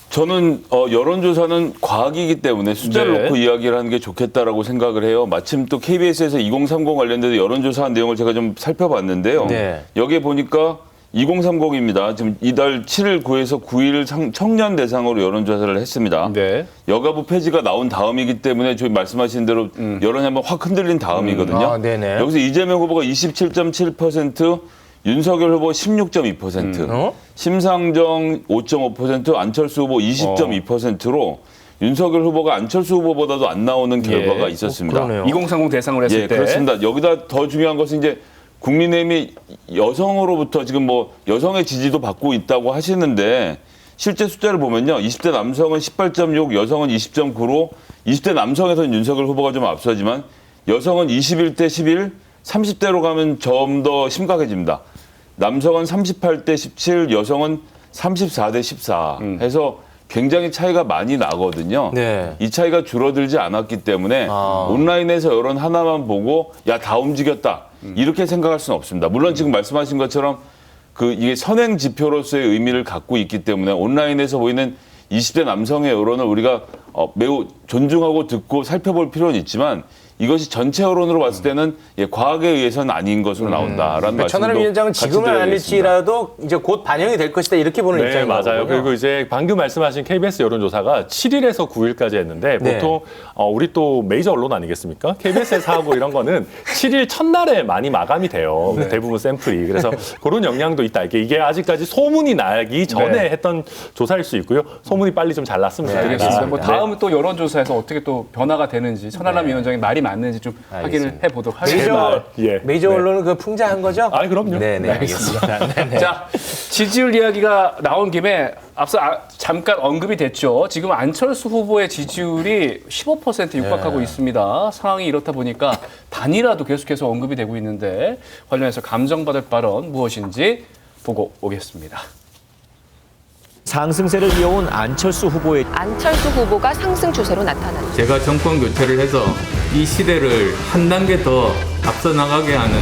저는 여론조사는 과학이기 때문에 숫자를 네. 놓고 이야기를 하는 게 좋겠다라고 생각을 해요. 마침 또 KBS에서 2030 관련돼서 여론조사한 내용을 제가 좀 살펴봤는데요. 네. 여기에 보니까 2030입니다. 지금 이달 7일, 9에서 9일 청년 대상으로 여론조사를 했습니다. 네. 여가부 폐지가 나온 다음이기 때문에 저희 말씀하신 대로 여론이 한번 확 흔들린 다음이거든요. 네네. 여기서 이재명 후보가 27.7%, 윤석열 후보 16.2%, 심상정 5.5%, 안철수 후보 20.2%로 윤석열 후보가 안철수 후보보다도 안 나오는 결과가 있었습니다. 그러네요. 2030 대상으로 했을 때. 그렇습니다. 여기다 더 중요한 것은 이제 국민의힘이 여성으로부터 지금 뭐 여성의 지지도 받고 있다고 하시는데 실제 숫자를 보면요. 20대 남성은 18.6, 여성은 20.9로 20대 남성에서는 윤석열 후보가 좀 앞서지만 여성은 21대 11, 30대로 가면 좀 더 심각해집니다. 남성은 38대 17, 여성은 34대 14 해서 굉장히 차이가 많이 나거든요. 네. 이 차이가 줄어들지 않았기 때문에 온라인에서 여론 하나만 보고 야, 다 움직였다. 이렇게 생각할 수는 없습니다. 물론 지금 말씀하신 것처럼 이게 선행 지표로서의 의미를 갖고 있기 때문에 온라인에서 보이는 20대 남성의 여론을 우리가 매우 존중하고 듣고 살펴볼 필요는 있지만 이것이 전체 여론으로 봤을 때는 과학에 의해서는 아닌 것으로 나온다라는 말씀도 천하람 위원장은 지금은 아닐지라도 이제 곧 반영이 될 것이다 이렇게 보는 네, 입장인 거군요. 맞아요. 그리고 이제 방금 말씀하신 KBS 여론조사가 7일에서 9일까지 했는데 네. 보통 우리 또 메이저 언론 아니겠습니까? KBS에서 하고 이런 거는 7일 첫날에 많이 마감이 돼요. 대부분 샘플이. 그래서 그런 영향도 있다. 이게 아직까지 소문이 나기 전에 했던 조사일 수 있고요. 소문이 빨리 좀 잘 났으면 좋겠습니다. 알겠습니다. 뭐 다음 또 여론조사에서 어떻게 또 변화가 되는지 천하람 위원장의 말이 맞는지 좀 확인을 해보도록 하겠습니다. 메이저 언론은 그 풍자한 거죠? 아, 그럼요. 네, 알겠습니다. 네네. 자, 지지율 이야기가 나온 김에 앞서 잠깐 언급이 됐죠. 지금 안철수 후보의 지지율이 15% 육박하고 있습니다. 상황이 이렇다 보니까 단일화도 계속해서 언급이 되고 있는데 관련해서 감정받을 발언 무엇인지 보고 오겠습니다. 상승세를 이어온 안철수 후보의 안철수 후보가 상승 추세로 나타났다. 제가 정권 교체를 해서 이 시대를 한 단계 더 앞서 나가게 하는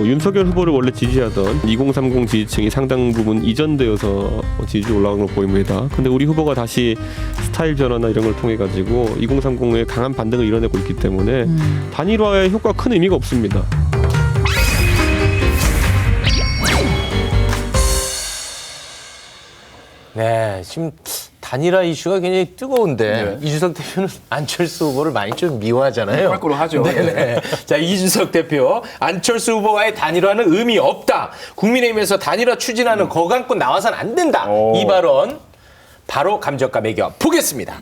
윤석열 후보를 원래 지지하던 2030 지지층이 상당 부분 이전되어서 지지율이 올라간 걸 보입니다. 근데 우리 후보가 다시 스타일 변화나 이런 걸 통해 가지고 2030에 강한 반등을 이뤄내고 있기 때문에 단일화의 효과가 큰 의미가 없습니다. 네, 지금 단일화 이슈가 굉장히 뜨거운데 이준석 대표는 안철수 후보를 많이 좀 미워하잖아요. 꼴꼴로 하죠. 네네. 자, 이준석 대표, 안철수 후보와의 단일화는 의미 없다. 국민의힘에서 단일화 추진하는 거강권 나와서는 안 된다. 이 발언 바로 감정가 매겨 보겠습니다.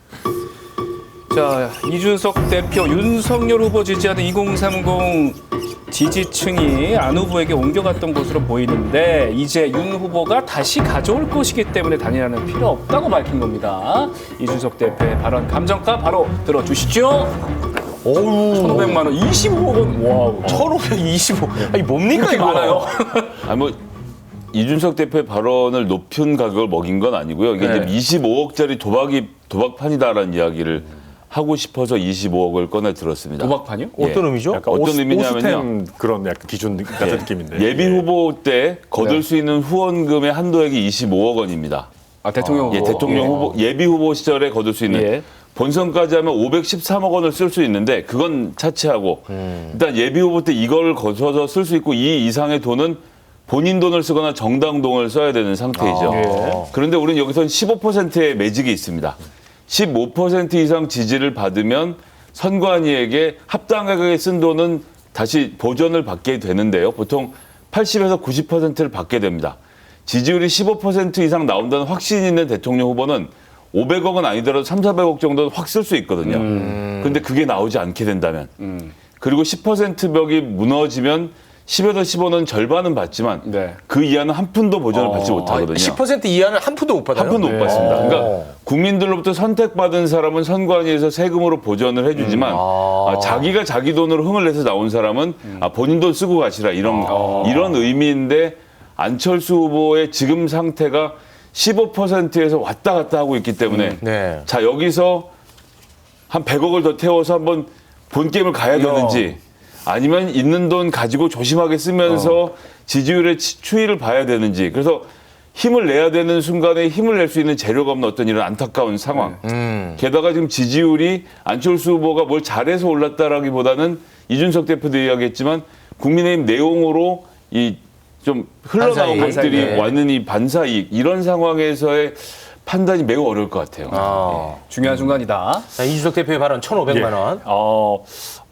자, 이준석 대표, 윤석열 후보 지지하는 2030 지지층이 안 후보에게 옮겨갔던 것으로 보이는데 이제 윤 후보가 다시 가져올 것이기 때문에 단일화는 필요 없다고 밝힌 겁니다. 이준석 대표의 발언 감정가 바로 들어주시죠. 1,500만 원, 25억 원. 와우. 1,525. 아니 뭡니까 이거? 많아요. 이준석 대표의 발언을 높은 가격을 먹인 건 아니고요. 이게 이제 25억짜리 도박판이다라는 이야기를 하고 싶어서 25억을 꺼내 들었습니다. 도박판이요? 어떤 의미죠? 약간 어떤 의미냐면요. 오스템 그런 약간 기준 같은 느낌인데. 예비 후보 때 거둘 수 있는 후원금의 한도액이 25억 원입니다. 아, 대통령 후보. 대통령 후보, 예비 후보 시절에 거둘 수 있는 본선까지 하면 513억 원을 쓸 수 있는데 그건 차치하고 일단 예비 후보 때 이걸 거둬서 쓸 수 있고 이 이상의 돈은 본인 돈을 쓰거나 정당 돈을 써야 되는 상태이죠. 그런데 우리는 여기서는 15%의 매직이 있습니다. 15% 이상 지지를 받으면 선관위에게 합당하게 쓴 돈은 다시 보전을 받게 되는데요. 보통 80에서 90%를 받게 됩니다. 지지율이 15% 이상 나온다는 확신 있는 대통령 후보는 500억은 아니더라도 3, 400억 정도는 확 쓸 수 있거든요. 그런데 그게 나오지 않게 된다면 그리고 10% 벽이 무너지면 10에서 15는 절반은 받지만 그 이하는 한 푼도 보전을 받지 못하거든요. 10% 이하는 한 푼도 못 받아요? 한 푼도 못 받습니다. 그러니까 국민들로부터 선택받은 사람은 선관위에서 세금으로 보전을 해주지만 자기가 자기 돈으로 흥을 내서 나온 사람은 본인 돈 쓰고 가시라 이런 의미인데 안철수 후보의 지금 상태가 15%에서 왔다 갔다 하고 있기 때문에 자 여기서 한 100억을 더 태워서 한번 본 게임을 가야 되는지 아니면 있는 돈 가지고 조심하게 쓰면서 지지율의 추이를 봐야 되는지 그래서 힘을 내야 되는 순간에 힘을 낼 수 있는 재료가 없는 어떤 이런 안타까운 상황. 게다가 지금 지지율이 안철수 후보가 뭘 잘해서 올랐다라기보다는 이준석 대표도 이야기했지만 국민의힘 내용으로 이 좀 흘러나온 것들이 왔는 이 반사이익 이런 상황에서의 판단이 매우 어려울 것 같아요. 중요한 순간이다. 자, 이준석 대표의 발언 1,500만 원.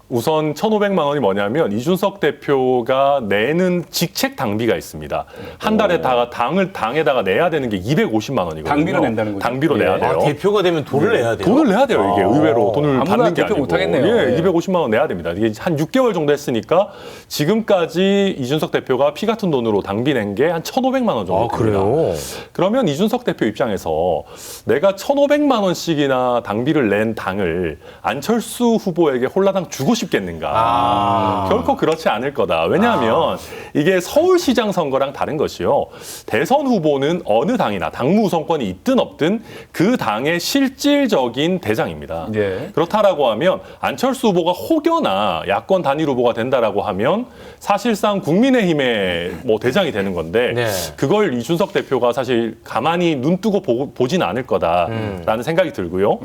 우선 1,500만 원이 뭐냐면 이준석 대표가 내는 직책 당비가 있습니다. 한 달에 당에다가 내야 되는 게 250만 원이거든요. 당비로 낸다는 거죠? 당비로 내야 돼요. 대표가 되면 돈을 내야 돼요? 돈을 내야 돼요. 이게 의외로 돈을 받는 게 대표 아니고. 못하겠네요. 250만 원 내야 됩니다. 이게 한 6개월 정도 했으니까 지금까지 이준석 대표가 피 같은 돈으로 당비 낸 게 한 1,500만 원 정도 됩니다. 그래요? 그러면 이준석 대표 입장에서 내가 1,500만 원씩이나 당비를 낸 당을 안철수 후보에게 홀라당 주고 싶겠는가. 결코 그렇지 않을 거다. 왜냐하면 이게 서울시장 선거랑 다른 것이요. 대선 후보는 어느 당이나 당무 우선권이 있든 없든 그 당의 실질적인 대장입니다. 예. 그렇다라고 하면 안철수 후보가 혹여나 야권 단일 후보가 된다라고 하면 사실상 국민의힘의 뭐 대장이 되는 건데 네. 그걸 이준석 대표가 사실 가만히 눈 뜨고 보진 않을 거다라는 생각이 들고요.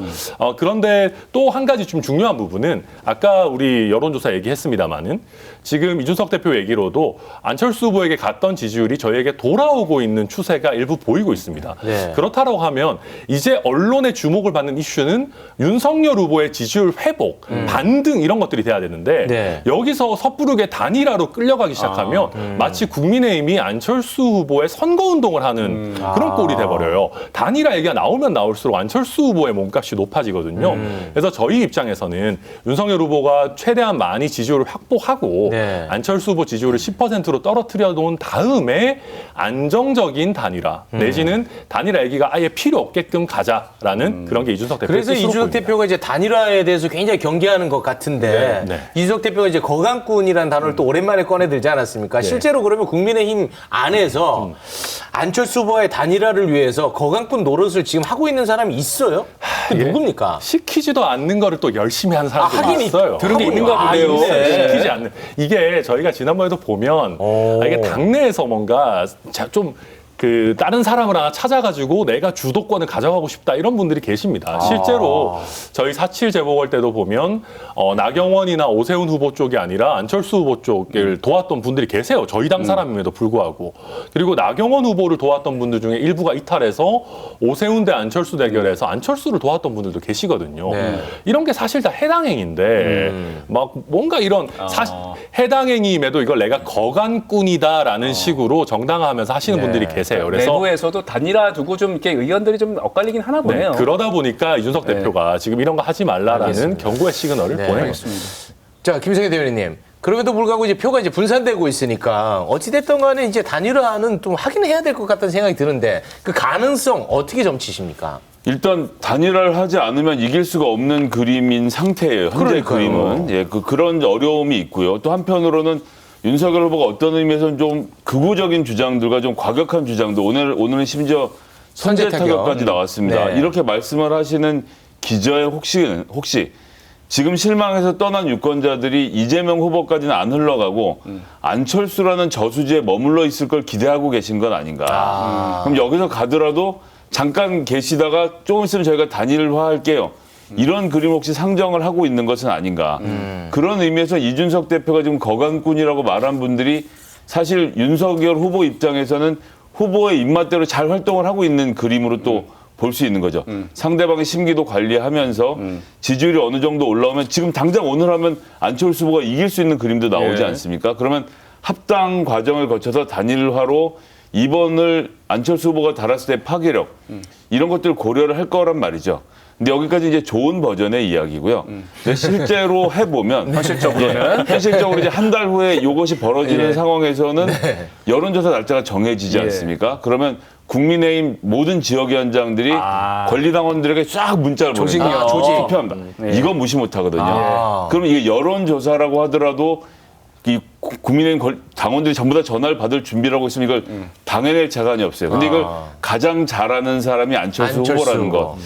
그런데 또 한 가지 좀 중요한 부분은 아까 우리 여론조사 얘기했습니다마는 지금 이준석 대표 얘기로도 안철수 후보에게 갔던 지지율이 저희에게 돌아오고 있는 추세가 일부 보이고 있습니다. 네. 그렇다고 하면 이제 언론의 주목을 받는 이슈는 윤석열 후보의 지지율 회복, 반등 이런 것들이 돼야 되는데 네. 여기서 섣부르게 단일화로 끌려가기 시작하면 마치 국민의힘이 안철수 후보의 선거운동을 하는 그런 꼴이 돼버려요. 단일화 얘기가 나오면 나올수록 안철수 후보의 몸값이 높아지거든요. 그래서 저희 입장에서는 윤석열 후보가 최대한 많이 지지율을 확보하고 네. 안철수 후보 지지율을 10%로 떨어뜨려 놓은 다음에 안정적인 단일화 내지는 단일화 얘기가 아예 필요 없게끔 가자라는 그런 게 이준석 대표의 그래서 뜻으로 이준석 보입니다. 대표가 이제 단일화에 대해서 굉장히 경계하는 것 같은데 네. 이준석 대표가 이제 거강꾼이라는 단어를 또 오랜만에 꺼내들지 않았습니까? 네. 실제로 그러면 국민의힘 안에서 안철수 후보의 단일화를 위해서 거강꾼 노릇을 지금 하고 있는 사람이 있어요? 그 누굽니까? 시키지도 않는 거를 또 열심히 하는 사람들이 하긴 있어요. 들은 게 있는가 보네요. 시키지 않는. 이게 저희가 지난번에도 보면 이게 당내에서 뭔가 좀 그 다른 사람을 하나 찾아가지고 내가 주도권을 가져가고 싶다 이런 분들이 계십니다. 실제로 저희 4.7 재보궐 때도 보면 나경원이나 오세훈 후보 쪽이 아니라 안철수 후보 쪽을 도왔던 분들이 계세요. 저희 당 사람임에도 불구하고. 그리고 나경원 후보를 도왔던 분들 중에 일부가 이탈해서 오세훈 대 안철수 대결에서 안철수를 도왔던 분들도 계시거든요. 네. 이런 게 사실 다 해당행위인데 막 뭔가 이런 해당행위임에도 이걸 내가 거간꾼이다라는 식으로 정당화하면서 하시는 분들이 계세요. 그래서 내부에서도 단일화 두고 좀 이렇게 의견들이 좀 엇갈리긴 하나 보네요. 그러다 보니까 이준석 대표가 지금 이런 거 하지 말라라는 알겠습니다. 경고의 시그널을 보내는 알겠습니다. 자, 김성애 대변인님. 그럼에도 불구하고 이제 표가 이제 분산되고 있으니까 어찌됐든 간에 이제 단일화는 좀 하긴 해야 될 것 같다는 생각이 드는데 그 가능성 어떻게 점치십니까? 일단 단일화를 하지 않으면 이길 수가 없는 그림인 상태예요. 현재 그러니까요. 그림은. 예, 그런 어려움이 있고요. 또 한편으로는 윤석열 후보가 어떤 의미에서는 좀 극우적인 주장들과 좀 과격한 주장도 오늘은 심지어 선제 타격까지 나왔습니다. 네. 이렇게 말씀을 하시는 기저의 혹시 지금 실망해서 떠난 유권자들이 이재명 후보까지는 안 흘러가고 안철수라는 저수지에 머물러 있을 걸 기대하고 계신 건 아닌가. 그럼 여기서 가더라도 잠깐 계시다가 조금 있으면 저희가 단일화할게요. 이런 그림 혹시 상정을 하고 있는 것은 아닌가. 그런 의미에서 이준석 대표가 지금 거간꾼이라고 말한 분들이 사실 윤석열 후보 입장에서는 후보의 입맛대로 잘 활동을 하고 있는 그림으로 또 볼 수 있는 거죠. 상대방의 심기도 관리하면서 지지율이 어느 정도 올라오면 지금 당장 오늘 하면 안철수 후보가 이길 수 있는 그림도 나오지 않습니까? 그러면 합당 과정을 거쳐서 단일화로 이번을 안철수 후보가 달았을 때 파괴력 이런 것들을 고려를 할 거란 말이죠. 근데 여기까지 이제 좋은 버전의 이야기고요. 근데 실제로 해보면 현실적으로 이제 한 달 후에 이것이 벌어지는 상황에서는 여론조사 날짜가 정해지지 않습니까? 그러면 국민의힘 모든 지역 위원장들이 권리당원들에게 쫙 문자를 보내요. 투표합니다. 이건 무시 못하거든요. 그럼 이게 여론조사라고 하더라도 이 국민의힘 당원들이 전부 다 전화를 받을 준비를 하고 있으면 이걸 당해낼 자간이 없어요. 근데 이걸 가장 잘하는 사람이 안철수 후보라는 것.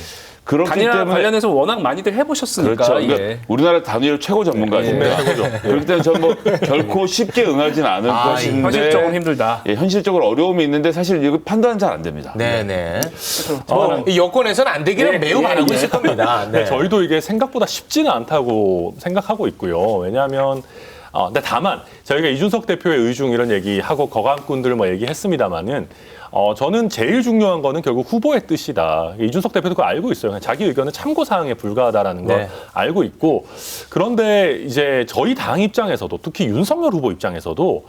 그렇기 단일화 때문에 관련해서 워낙 많이들 해보셨으니까. 그렇죠. 그러니까 우리나라 단일 최고 전문가 아닙니까? 그렇기 때문에 저는 뭐 결코 쉽게 응하지는 않을 것인데 현실적으로 힘들다. 예, 현실적으로 어려움이 있는데 사실 이거 판단은 잘 안 됩니다. 네네. 이 여권에서는 안 되기를 매우 바라고 있을 겁니다. 네. 저희도 이게 생각보다 쉽지는 않다고 생각하고 있고요. 왜냐하면 근데 다만 저희가 이준석 대표의 의중 이런 얘기하고 거간꾼들 뭐 얘기했습니다마는 저는 제일 중요한 거는 결국 후보의 뜻이다. 이준석 대표도 그걸 알고 있어요. 그냥 자기 의견은 참고사항에 불과하다라는 걸 알고 있고 그런데 이제 저희 당 입장에서도 특히 윤석열 후보 입장에서도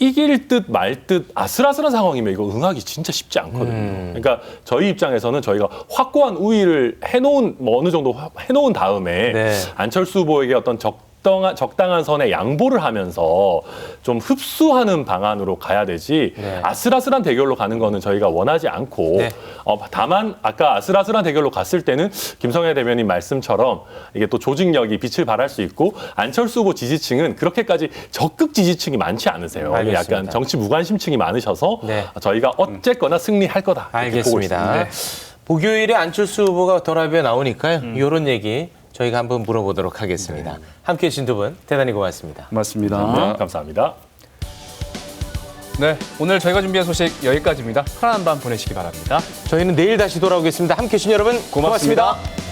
이길 듯 말 듯 아슬아슬한 상황이면 이거 응하기 진짜 쉽지 않거든요. 그러니까 저희 입장에서는 저희가 확고한 우위를 해놓은 뭐 어느 정도 해놓은 다음에 안철수 후보에게 어떤 적당한 선에 양보를 하면서 좀 흡수하는 방안으로 가야 되지 네. 아슬아슬한 대결로 가는 거는 저희가 원하지 않고 네. 다만 아까 아슬아슬한 대결로 갔을 때는 김성애 대변인 말씀처럼 이게 또 조직력이 빛을 발할 수 있고 안철수 후보 지지층은 그렇게까지 적극 지지층이 많지 않으세요. 알겠습니다. 약간 정치 무관심층이 많으셔서 네. 저희가 어쨌거나 승리할 거다. 이렇게 보고 알겠습니다. 있습니다. 목요일에 안철수 후보가 더라비에 나오니까요. 이런 얘기 저희가 한번 물어보도록 하겠습니다. 함께해 주신 두 분 대단히 고맙습니다. 고맙습니다. 감사합니다. 네, 오늘 저희가 준비한 소식 여기까지입니다. 편안한 밤 보내시기 바랍니다. 저희는 내일 다시 돌아오겠습니다. 함께해 주신 여러분 고맙습니다.